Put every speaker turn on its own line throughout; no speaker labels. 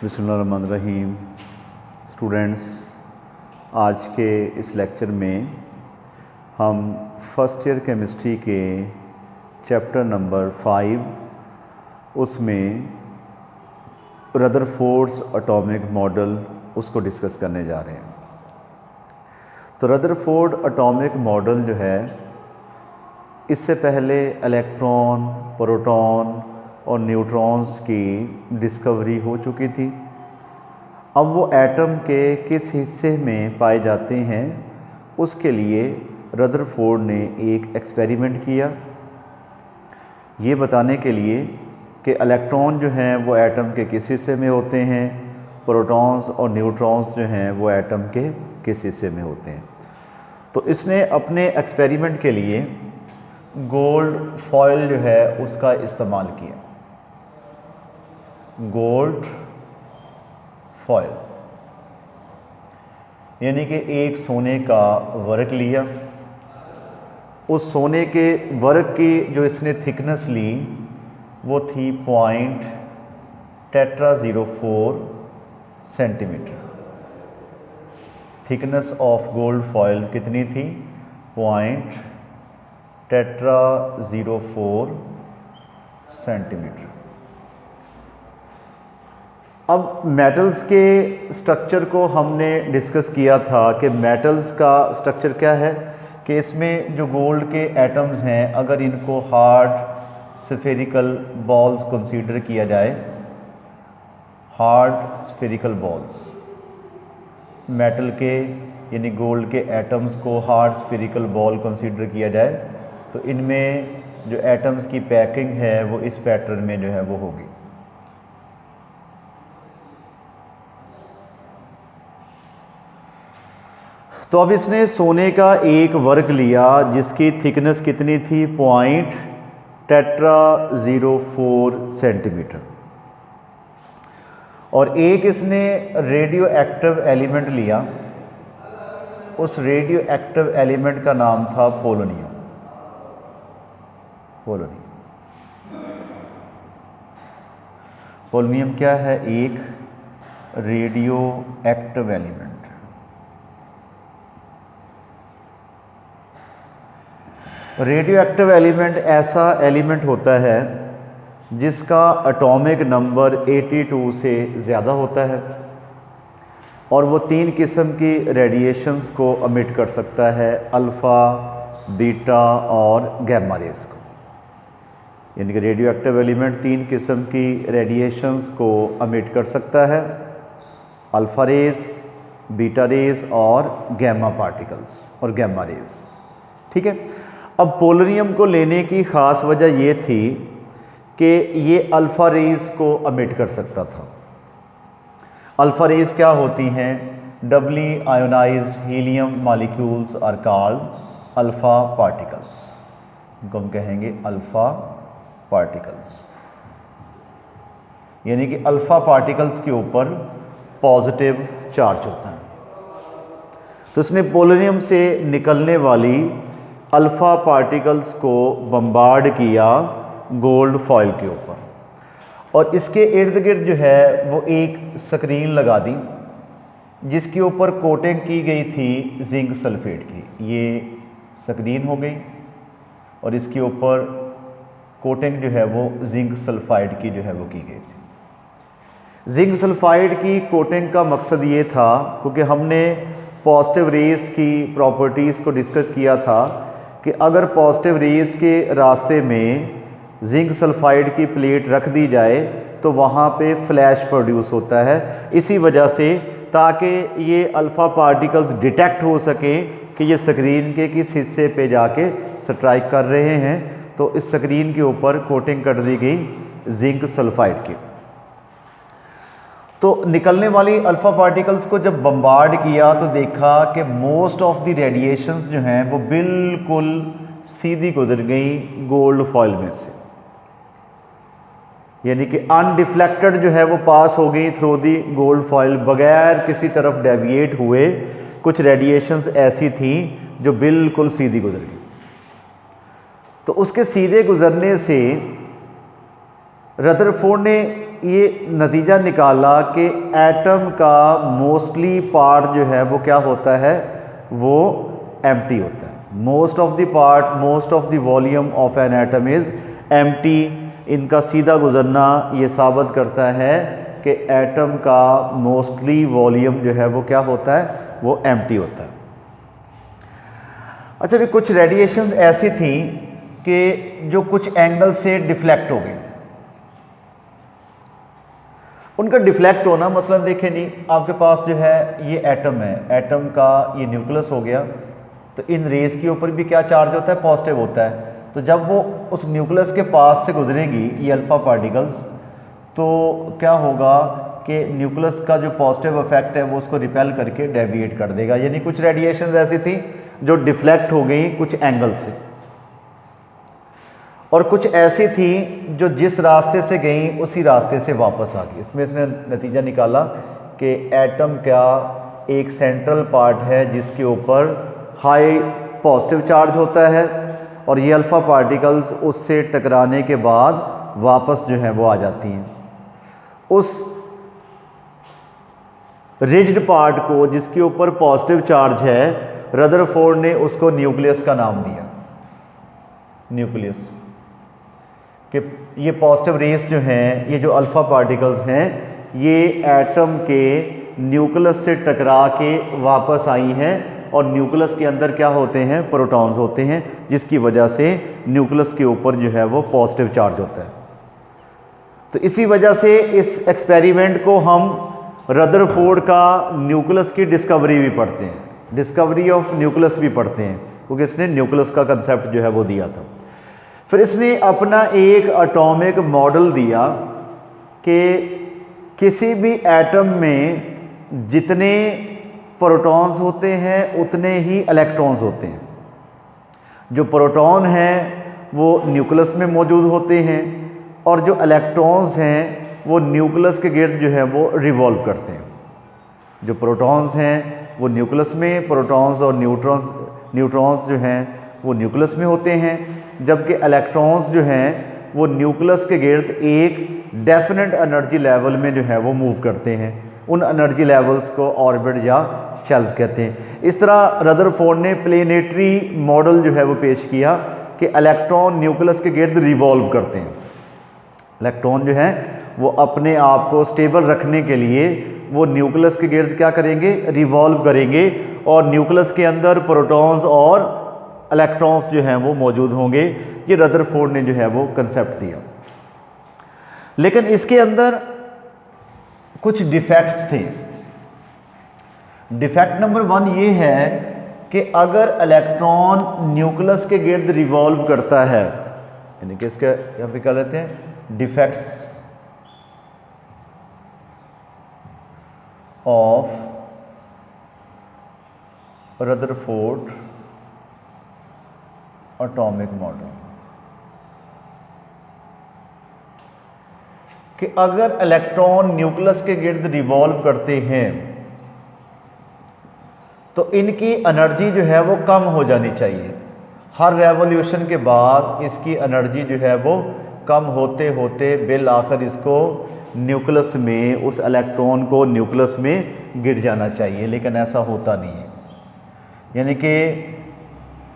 बिस्मिल्लाहिर्रहमानिर्रहीम। स्टूडेंट्स, आज के इस लेक्चर में हम फर्स्ट ईयर केमिस्ट्री के चैप्टर नंबर 5 उसमें रदरफोर्ड्स एटॉमिक मॉडल उसको डिस्कस करने जा रहे हैं। तो रदरफोर्ड एटॉमिक मॉडल जो है, इससे पहले इलेक्ट्रॉन, प्रोटॉन और न्यूट्रॉन्स की डिस्कवरी हो चुकी थी। अब वो एटम के किस हिस्से में पाए जाते हैं उसके लिए रदरफोर्ड ने एक एक्सपेरिमेंट किया, ये बताने के लिए कि इलेक्ट्रॉन जो हैं वो एटम के किस हिस्से में होते हैं, प्रोटॉन्स और न्यूट्रॉन्स जो हैं वो एटम के किस हिस्से में होते हैं। तो इसने अपने एक्सपेरिमेंट के लिए गोल्ड फॉयल जो है उसका इस्तेमाल किया। गोल्ड फॉयल यानी कि एक सोने का वर्क लिया। उस सोने के वर्क की जो इसने थिकनेस ली वो थी 0.04 centimetre. Thickness of gold foil कितनी थी? 0.04 सेंटीमीटर। अब मेटल्स के स्ट्रक्चर को हमने डिस्कस किया था कि मेटल्स का स्ट्रक्चर क्या है कि इसमें जो गोल्ड के एटम्स हैं, अगर इनको हार्ड स्फेरिकल बॉल्स कंसीडर किया जाए, हार्ड स्फेरिकल बॉल्स, मेटल के यानी गोल्ड के एटम्स को हार्ड स्फेरिकल बॉल कंसीडर किया जाए तो इनमें जो एटम्स की पैकिंग है वो इस पैटर्न में जो है वो होगी। तो अब इसने सोने का एक वर्क लिया जिसकी थिकनेस कितनी थी? 0.04 सेंटीमीटर। और एक इसने रेडियो एक्टिव एलिमेंट लिया। उस रेडियो एक्टिव एलिमेंट का नाम था पोलोनियम। पोलोनियम क्या है? एक radio active element. Radio active element ऐसा एलिमेंट होता है जिसका एटॉमिक नंबर 82 से ज़्यादा होता है और वो 3 किस्म की रेडिएशंस को अमिट कर सकता है, अल्फ़ा, बीटा और गैमा रेस को। यानी कि रेडियो एक्टिव एलिमेंट 3 किस्म की रेडिएशंस को अमिट कर सकता है, अल्फ़ा रेस, बीटा रेस और गैमा पार्टिकल्स और गैमा रेस। ठीक है। अब पोलोनियम को लेने की ख़ास वजह ये थी कि ये अल्फ़ा रेस को अमिट कर सकता था। अल्फ़ा रेस क्या होती हैं? Doubly ionized helium molecules are called alpha particles. इनको हम कहेंगे अल्फ़ा पार्टिकल्स। यानी कि अल्फ़ा पार्टिकल्स के ऊपर पॉजिटिव चार्ज होता है। तो इसने पोलोनियम से निकलने वाली अल्फ़ा पार्टिकल्स को बम्बार्ड किया गोल्ड फॉयल के ऊपर और इसके इर्द गिर्द जो है वो एक स्क्रीन लगा दी जिसके ऊपर कोटिंग की गई थी जिंक सल्फेट की। ये स्क्रीन हो गई और इसके ऊपर कोटिंग जो है वो जिंक सल्फाइड की जो है वो की गई थी। जिंक सल्फाइड की कोटिंग का मकसद ये था, क्योंकि हमने पॉजिटिव रेस की प्रॉपर्टीज़ को डिस्कस किया था कि अगर पॉजिटिव रेस के रास्ते में जिंक सल्फाइड की प्लेट रख दी जाए तो वहाँ पे फ्लैश प्रोड्यूस होता है। इसी वजह से ताकि ये अल्फ़ा पार्टिकल्स डिटेक्ट हो सके कि ये स्क्रीन के किस हिस्से पे जाके स्ट्राइक कर रहे हैं, तो इस स्क्रीन के ऊपर कोटिंग कर दी गई जिंक सल्फाइड की। तो निकलने वाली अल्फ़ा पार्टिकल्स को जब बम्बार्ड किया तो देखा कि मोस्ट ऑफ द रेडिएशंस जो हैं वो बिल्कुल सीधी गुजर गई गोल्ड फॉयल में से, यानी कि अनडिफ्लेक्टेड जो है वो पास हो गई थ्रू दी गोल्ड फॉयल, बगैर किसी तरफ डेविएट हुए। कुछ रेडिएशंस ऐसी थी जो बिल्कुल सीधी गुजर गई। तो उसके सीधे गुजरने से रदरफोर्ड ने ये नतीजा निकाला कि एटम का मोस्टली पार्ट जो है वो क्या होता है, वो एम्प्टी होता है। Most of the part, most of the volume of an atom is empty. इनका सीधा गुजरना ये साबित करता है कि एटम का मोस्टली वॉल्यूम जो है वो क्या होता है, वो एम्प्टी होता है। अच्छा, भी कुछ रेडिएशंस ऐसी थी कि जो कुछ एंगल से डिफ्लेक्ट हो गई। उनका डिफ्लेक्ट होना मसलन देखें, नहीं आपके पास जो है ये एटम है, एटम का ये न्यूक्लियस हो गया, तो इन रेस के ऊपर भी क्या चार्ज होता है, पॉजिटिव होता है। तो जब वो उस न्यूक्लियस के पास से गुजरेगी ये अल्फ़ा पार्टिकल्स, तो क्या होगा कि न्यूक्लियस का जो पॉजिटिव इफेक्ट है वो उसको रिपेल करके डेविएट कर देगा। यानी कुछ रेडिएशन ऐसी थी जो डिफ्लेक्ट हो गई कुछ एंगल से, और कुछ ऐसी थी जो जिस रास्ते से गई उसी रास्ते से वापस आ गई। इसमें इसने नतीजा निकाला कि एटम का एक सेंट्रल पार्ट है जिसके ऊपर हाई पॉजिटिव चार्ज होता है, और ये अल्फ़ा पार्टिकल्स उससे टकराने के बाद वापस जो है वो आ जाती हैं। उस रिज्ड पार्ट को जिसके ऊपर पॉजिटिव चार्ज है, रदरफोर्ड ने उसको न्यूक्लियस का नाम दिया, न्यूक्लियस, कि ये पॉजिटिव रेस जो हैं, ये जो अल्फ़ा पार्टिकल्स हैं, ये एटम के न्यूक्लियस से टकरा के वापस आई हैं, और न्यूक्लियस के अंदर क्या होते हैं, प्रोटॉन्स होते हैं, जिसकी वजह से न्यूक्लियस के ऊपर जो है वो पॉजिटिव चार्ज होता है। तो इसी वजह से इस एक्सपेरिमेंट को हम रदरफोर्ड का न्यूक्लियस की डिस्कवरी भी पढ़ते हैं, डिस्कवरी ऑफ न्यूक्लियस भी पढ़ते हैं, क्योंकि इसने न्यूक्लियस का कंसेप्ट जो है वो दिया था। फिर इसने अपना एक एटॉमिक मॉडल दिया कि किसी भी एटम में जितने प्रोटॉन्स होते हैं उतने ही इलेक्ट्रॉन्स होते हैं। जो प्रोटॉन हैं वो न्यूक्लियस में मौजूद होते हैं, और जो इलेक्ट्रॉन्स हैं वो न्यूक्लियस के गिर्द जो है वो रिवॉल्व करते हैं। जो प्रोटॉन्स हैं वो न्यूक्लियस में, प्रोटॉन्स और न्यूट्रॉन्स जो हैं वो न्यूक्लियस में होते हैं, जबकि इलेक्ट्रॉन्स जो हैं वो न्यूक्लियस के गिर्द एक डेफिनेट एनर्जी लेवल में जो है वो मूव करते हैं। उन एनर्जी लेवल्स को ऑर्बिट या शेल्स कहते हैं। इस तरह रदरफोर्ड ने प्लेनेटरी मॉडल जो है वो पेश किया कि इलेक्ट्रॉन न्यूक्लियस के गिर्द रिवॉल्व करते हैं। इलेक्ट्रॉन जो है वो अपने आप को स्टेबल रखने के लिए वो न्यूक्लियस के गिर्द क्या करेंगे, रिवॉल्व करेंगे, और न्यूक्लियस के अंदर प्रोटॉन्स और इलेक्ट्रॉन्स जो हैं वो मौजूद होंगे। ये रदरफोर्ड ने जो है वो कंसेप्ट दिया। लेकिन इसके अंदर कुछ डिफेक्ट्स थे। डिफेक्ट नंबर 1 ये है कि अगर इलेक्ट्रॉन न्यूक्लियस के गिर्द रिवॉल्व करता है, यानी कि इसके यहाँ पे क्या लेते हैं, defects of Rutherford atomic model, कि अगर इलेक्ट्रॉन न्यूक्लियस के गिर्द रिवॉल्व करते हैं तो इनकी एनर्जी जो है वो कम हो जानी चाहिए। हर रेवोल्यूशन के बाद इसकी एनर्जी जो है वो कम होते होते बिल आखिर इसको न्यूक्लियस में, उस इलेक्ट्रॉन को न्यूक्लियस में गिर जाना चाहिए, लेकिन ऐसा होता नहीं है। यानी कि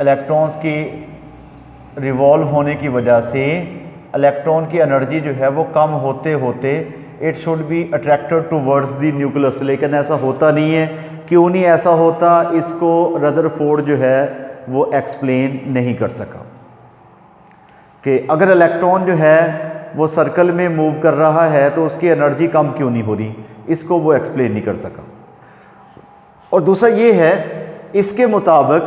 इलेक्ट्रॉन्स की रिवॉल्व होने की वजह से इलेक्ट्रॉन की एनर्जी जो है वो कम होते होते it should be attracted towards the nucleus, लेकिन ऐसा होता नहीं है। क्यों नहीं ऐसा होता, इसको रदरफोर्ड जो है वो एक्सप्लेन नहीं कर सका कि अगर इलेक्ट्रॉन जो है वो सर्कल में मूव कर रहा है तो उसकी एनर्जी कम क्यों नहीं हो रही, इसको वो एक्सप्लेन नहीं कर सका। और दूसरा ये है, इसके मुताबिक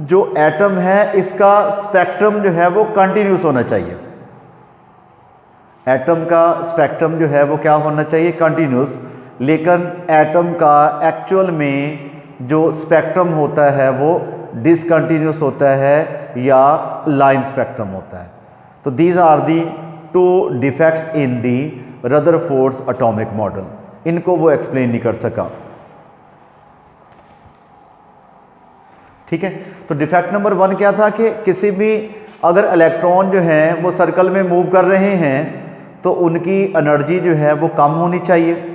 जो एटम है इसका स्पेक्ट्रम जो है वो कंटिन्यूस होना चाहिए। एटम का स्पेक्ट्रम जो है वो क्या होना चाहिए, कंटिन्यूस। लेकिन एटम का एक्चुअल में जो स्पेक्ट्रम होता है वो डिसकंटिन्यूस होता है या लाइन स्पेक्ट्रम होता है। तो these are the 2 defects in the Rutherford's atomic model. इनको वो एक्सप्लेन नहीं कर सका। ठीक है, तो डिफेक्ट नंबर 1 क्या था कि किसी भी अगर इलेक्ट्रॉन जो हैं वो सर्कल में मूव कर रहे हैं तो उनकी एनर्जी जो है वो कम होनी चाहिए।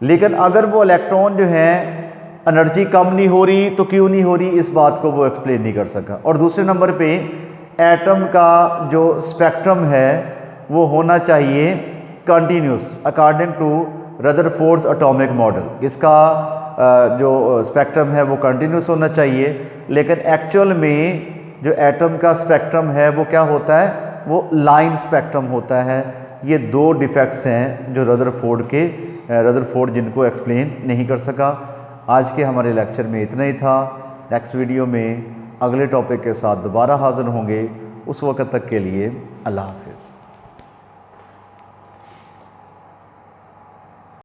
लेकिन अगर वो इलेक्ट्रॉन जो है एनर्जी कम नहीं हो रही तो क्यों नहीं हो रही, इस बात को वो एक्सप्लेन नहीं कर सका। और दूसरे नंबर पे एटम का जो स्पेक्ट्रम है वो होना चाहिए continuous according to Rutherford's atomic model. इसका जो स्पेक्ट्रम है वो कंटिन्यूस होना चाहिए, लेकिन एक्चुअल में जो एटम का स्पेक्ट्रम है वो क्या होता है, वो लाइन स्पेक्ट्रम होता है। ये दो डिफेक्ट्स हैं जो रदरफोर्ड जिनको एक्सप्लेन नहीं कर सका। आज के हमारे लेक्चर में इतना ही था। नेक्स्ट वीडियो में अगले टॉपिक के साथ दोबारा हाजिर होंगे। उस वक्त तक के लिए अल्लाह हाफिज़।